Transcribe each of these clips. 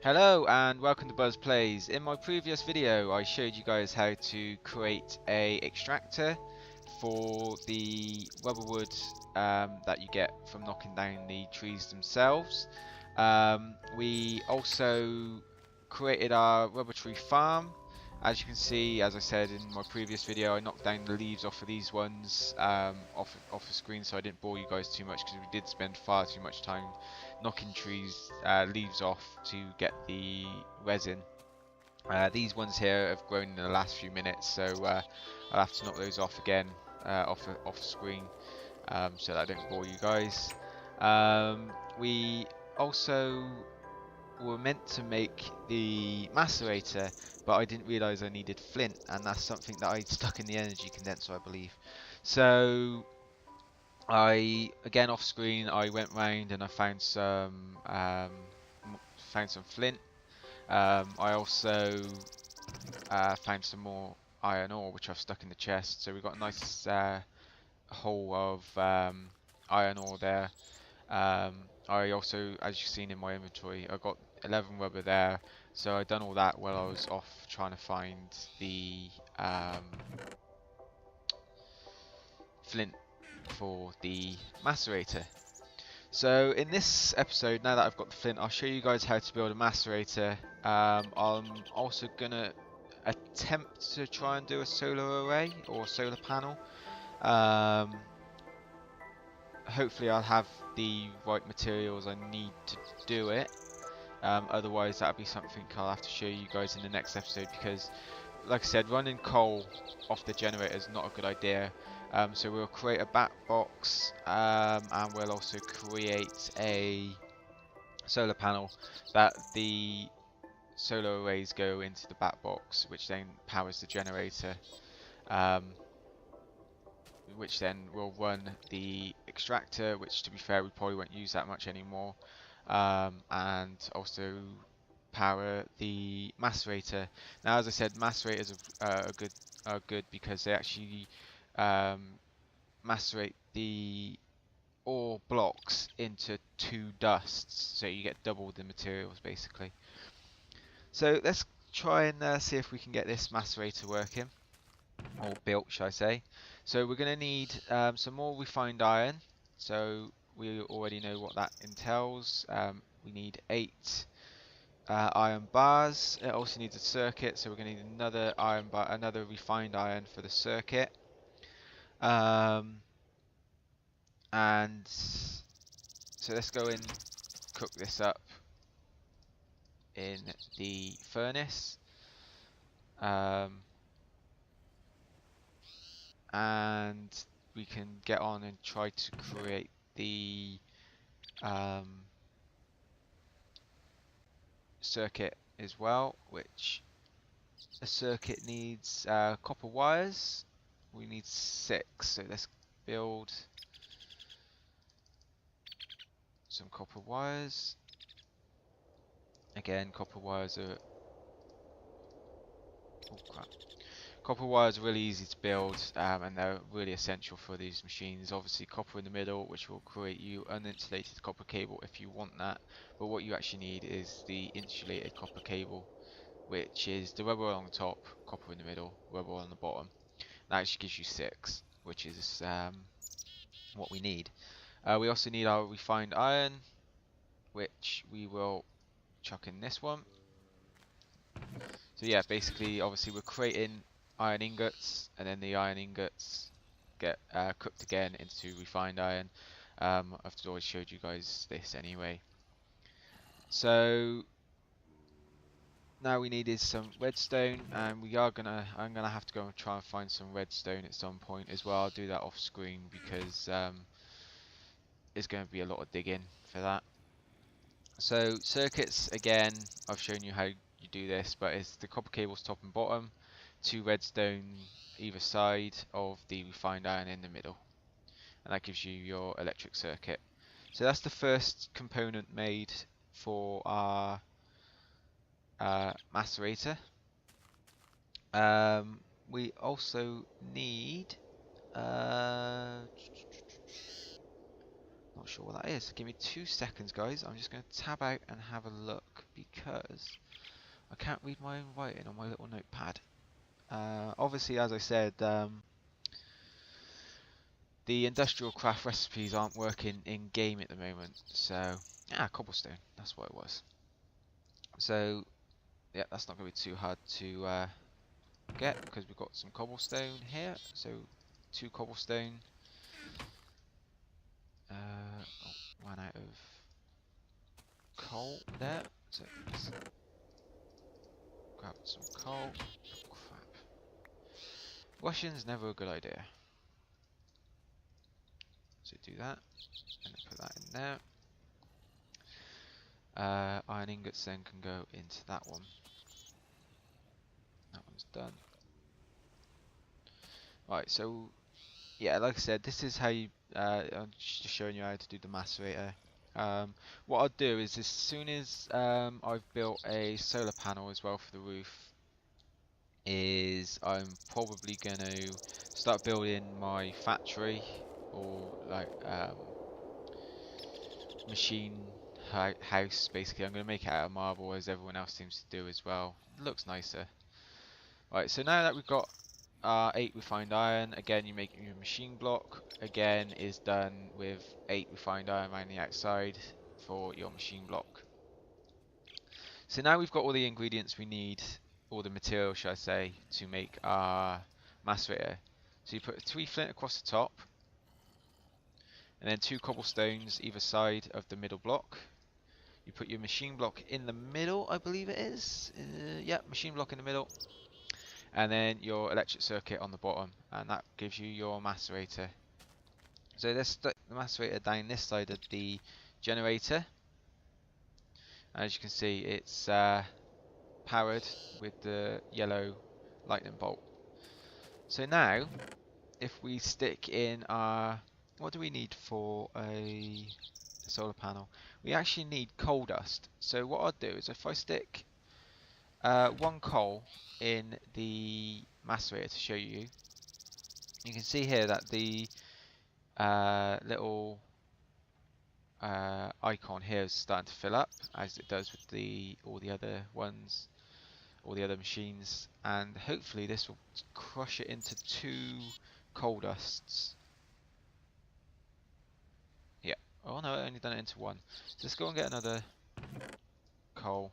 Hello and welcome to BuzzPlays. In my previous video I showed you guys how to create a extractor for the rubber wood that you get from knocking down the trees themselves. We also created our rubber tree farm. As you can see, as I said in my previous video, I knocked down the leaves off of these ones off the screen, so I didn't bore you guys too much because we did spend far too much time knocking leaves off to get the resin. These ones here have grown in the last few minutes, so I'll have to knock those off again off the screen so that I don't bore you guys. We also were meant to make the macerator, but I didn't realise I needed flint, and that's something that I stuck in the energy condenser, I believe. So again off screen, I went round and I found some flint. I also found some more iron ore, which I've stuck in the chest. So we've got a nice hole of iron ore there. I also, as you've seen in my inventory, I got 11 rubber there. So I done all that while I was off trying to find the flint for the macerator. So in this episode, now that I've got the flint, I'll show you guys how to build a macerator. I'm also gonna attempt to try and do a solar array or solar panel. Hopefully I'll have the right materials I need to do it. Otherwise that'll be something I'll have to show you guys in the next episode, because like I said, running coal off the generator is not a good idea. So we'll create a bat box and we'll also create a solar panel that the solar arrays go into the bat box, which then powers the generator, which then will run the extractor, which to be fair we probably won't use that much anymore, and also power the macerator. Now, as I said, macerators are good because they actually macerate the ore blocks into 2 dusts, so you get double the materials basically. So let's try and see if we can get this macerator working, or built, should I say. So we're going to need some more refined iron. So we already know what that entails. We need 8 iron bars. It also needs a circuit, so we're going to need another iron bar, another refined iron for the circuit. And so let's go and cook this up in the furnace. And we can get on and try to create the circuit as well, which a circuit needs copper wires. We need 6, so let's build some copper wires. Again, copper wires are Copper wires are really easy to build, and they're really essential for these machines. Obviously copper in the middle, which will create you uninsulated copper cable if you want that, but what you actually need is the insulated copper cable, which is the rubber on the top, copper in the middle, rubber on the bottom. That actually gives you 6, which is what we need. We also need our refined iron, which we will chuck in this one. So yeah, basically, obviously we're creating iron ingots, and then the iron ingots get cooked again into refined iron. I've always showed you guys this anyway. So now we needed some redstone, and I'm gonna have to go and try and find some redstone at some point as well. I'll do that off screen because there's going to be a lot of digging for that. So circuits, again, I've shown you how you do this, but it's the copper cables top and bottom, 2 redstone either side of the refined iron in the middle, and that gives you your electric circuit. So that's the first component made for our macerator. We also need Not sure what that is. Give me 2 seconds, guys. I'm just going to tab out and have a look because I can't read my own writing on my little notepad. Obviously, as I said, the industrial craft recipes aren't working in game at the moment. So, cobblestone. That's what it was. So, yeah, that's not going to be too hard to get because we've got some cobblestone here. So, 2 cobblestone. Ran out of coal there. So, let's grab some coal. Crap. Russian's never a good idea. So do that, and then put that in there. Iron ingots then can go into that one. That one's done. Right, so yeah, like I said, this is how you. I'm just showing you how to do the macerator. What I'll do is as soon as I've built a solar panel as well for the roof, is I'm probably going to start building my factory or like machine house. Basically, I'm going to make it out of marble as everyone else seems to do as well. It looks nicer. Right, so now that we've got 8 refined iron, again you make your machine block. Again is done with 8 refined iron around the outside for your machine block. So now we've got all the ingredients we need, or the material should I say, to make our macerator. So you put 3 flint across the top, and then 2 cobblestones either side of the middle block. You put your machine block in the middle, I believe it is. Yeah, machine block in the middle. And then your electric circuit on the bottom, and that gives you your macerator. So let's stick the macerator down this side of the generator. As you can see, it's powered with the yellow lightning bolt. So now, if we stick in our, what do we need for a solar panel? We actually need coal dust. So what I'll do is if I stick 1 coal in the macerator to show you, you can see here that the little icon here is starting to fill up as it does with all the other ones, all the other machines, and hopefully this will crush it into 2 coal dusts. Yeah. Oh no, I only done it into 1. So let's go and get another coal.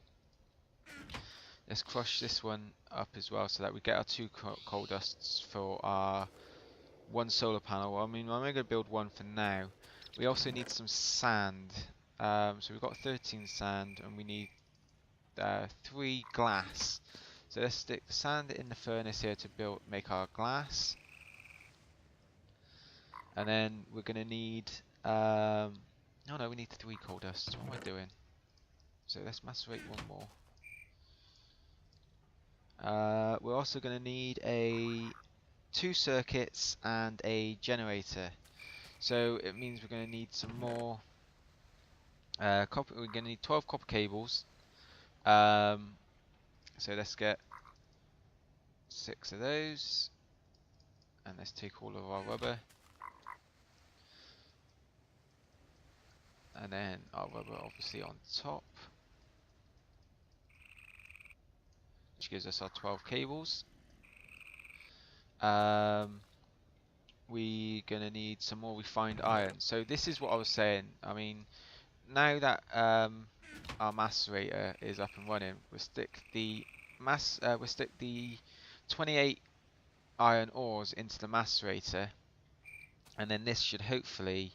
Let's crush this one up as well so that we get our 2 coal dusts for our 1 solar panel. I mean, I'm only going to build 1 for now. We also need some sand. So we've got 13 sand and we need 3 glass. So let's stick the sand in the furnace here to make our glass. And then we're going to need... oh no, we need 3 coal dusts. What am I doing? So let's macerate 1 more. We're also going to need 2 circuits and a generator. So it means we're going to need some more copper. We're going to need 12 copper cables. So let's get 6 of those, and let's take all of our rubber, and then our rubber obviously on top, which gives us our 12 cables. We're going to need some more refined iron. So this is what I was saying. I mean, now that our macerator is up and running, we'll stick the 28 iron ores into the macerator, and then this should hopefully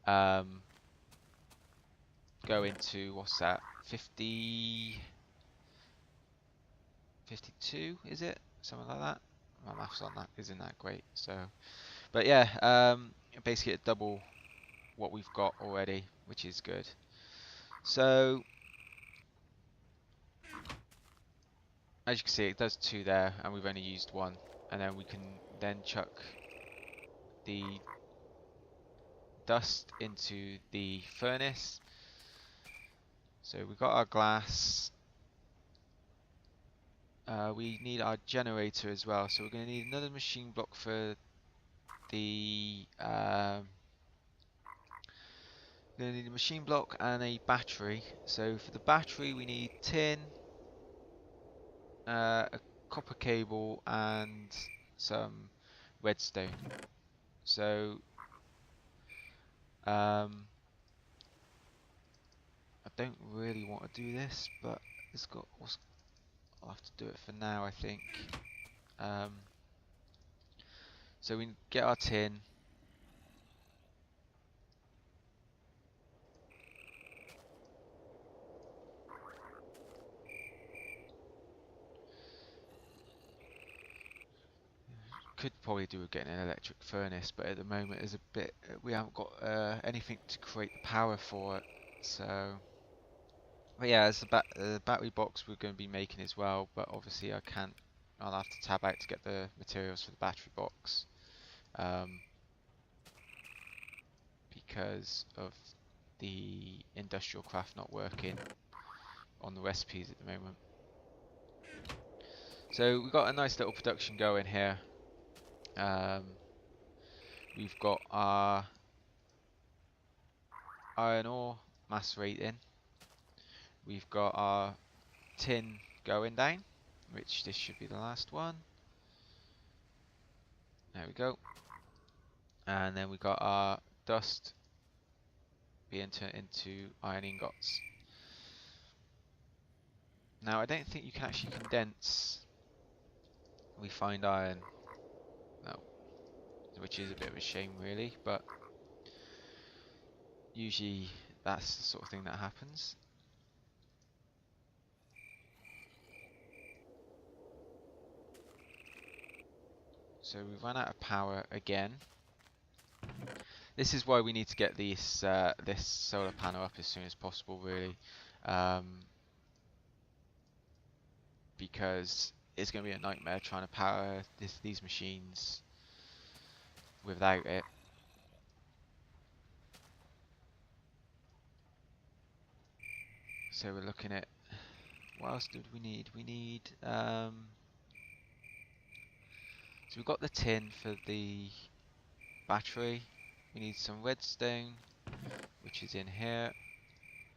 go into, what's that, 52, is it? Something like that. My maths on that isn't that great, so, but yeah, basically it's double what we've got already, which is good. So as you can see, it does 2 there, and we've only used 1, and then we can then chuck the dust into the furnace. So we've got our glass. We need our generator as well, so we're going to need another machine block for the Gonna need a machine block and a battery. So for the battery we need tin, a copper cable and some redstone. So I don't really want to do this, but I'll have to do it for now, I think. So we get our tin. Could probably do with getting an electric furnace, but at the moment there's a bit, we haven't got anything to create the power for it. So, but yeah, as the battery box we're going to be making as well, but obviously I'll have to tab out to get the materials for the battery box, because of the industrial craft not working on the recipes at the moment. So we've got a nice little production going here. We've got our iron ore macerating. We've got our tin going down, which this should be the last one. There we go. And then we got our dust being turned into iron ingots. Now I don't think you can actually condense refined iron, no, which is a bit of a shame really, but usually that's the sort of thing that happens. So we've run out of power again. This is why we need to get this solar panel up as soon as possible, really, because it's going to be a nightmare trying to power these machines without it. So we're looking at, what else did we need? We need, so we've got the tin for the battery. We need some redstone, which is in here,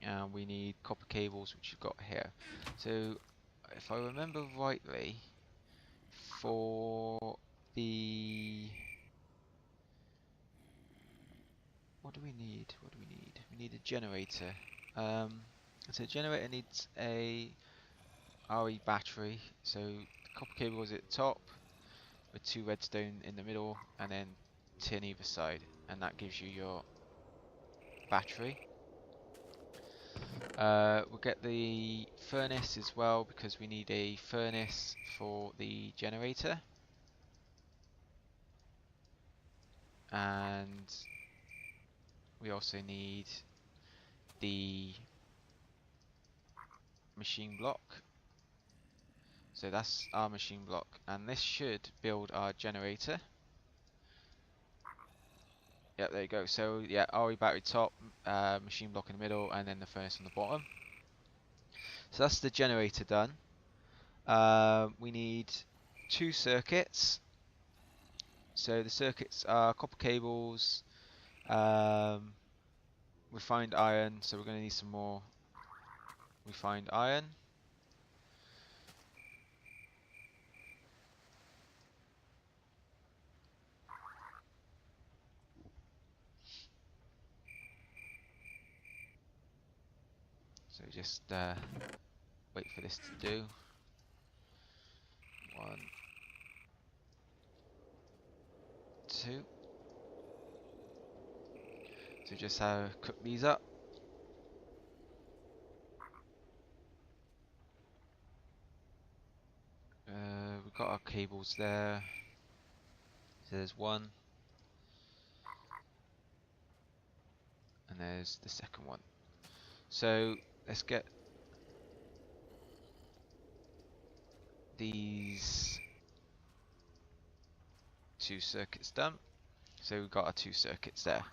and we need copper cables, which you've got here. So if I remember rightly, for the, what do we need? What do we need? We need a generator. So generator needs a RE battery. So the copper cable is at the top with 2 redstone in the middle and then tin either side, and that gives you your battery. We'll get the furnace as well because we need a furnace for the generator, and we also need the machine block. So that's our machine block, and this should build our generator. Yep, there you go. So yeah, RE battery top, machine block in the middle, and then the furnace on the bottom. So that's the generator done. We need 2 circuits. So the circuits are copper cables, refined iron, so we're going to need some more refined iron. So just wait for this to do. 1, 2. So just cook these up. We've got our cables there. So there's 1. And there's the second one. So let's get these 2 circuits done. So we've got our 2 circuits there.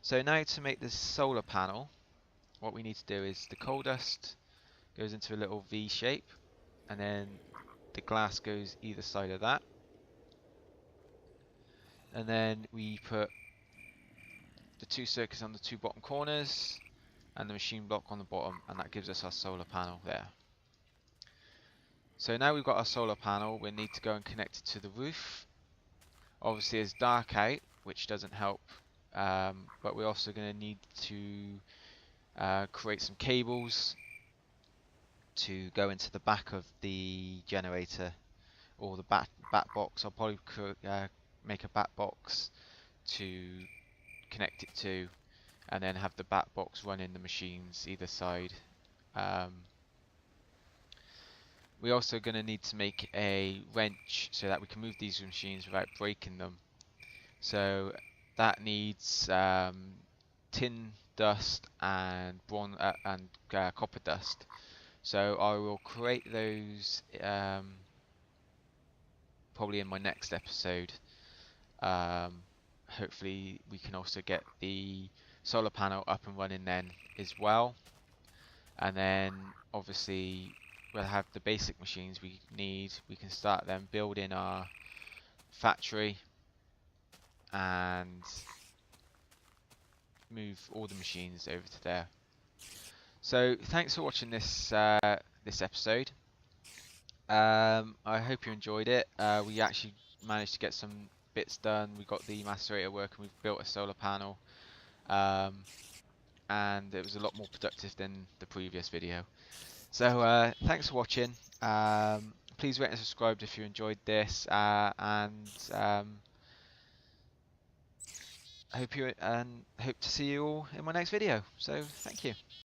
So now to make this solar panel, what we need to do is the coal dust goes into a little V shape, and then the glass goes either side of that. And then we put the 2 circuits on the 2 bottom corners and the machine block on the bottom, and that gives us our solar panel there. So now we've got our solar panel, we need to go and connect it to the roof. Obviously it's dark out, which doesn't help, but we're also going to need to create some cables to go into the back of the generator, or the bat box. I'll probably make a bat box to connect it to, and then have the bat box running the machines either side. We're also going to need to make a wrench so that we can move these machines without breaking them. So that needs tin dust and copper dust. So I will create those probably in my next episode. Hopefully we can also get the solar panel up and running then as well. And then obviously we'll have the basic machines we need. We can start then building our factory and move all the machines over to there. So thanks for watching this this episode. I hope you enjoyed it. We actually managed to get some bits done. We got the macerator working. We've built a solar panel, and it was a lot more productive than the previous video. So thanks for watching. Please rate and subscribe if you enjoyed this, and hope to see you all in my next video. So thank you.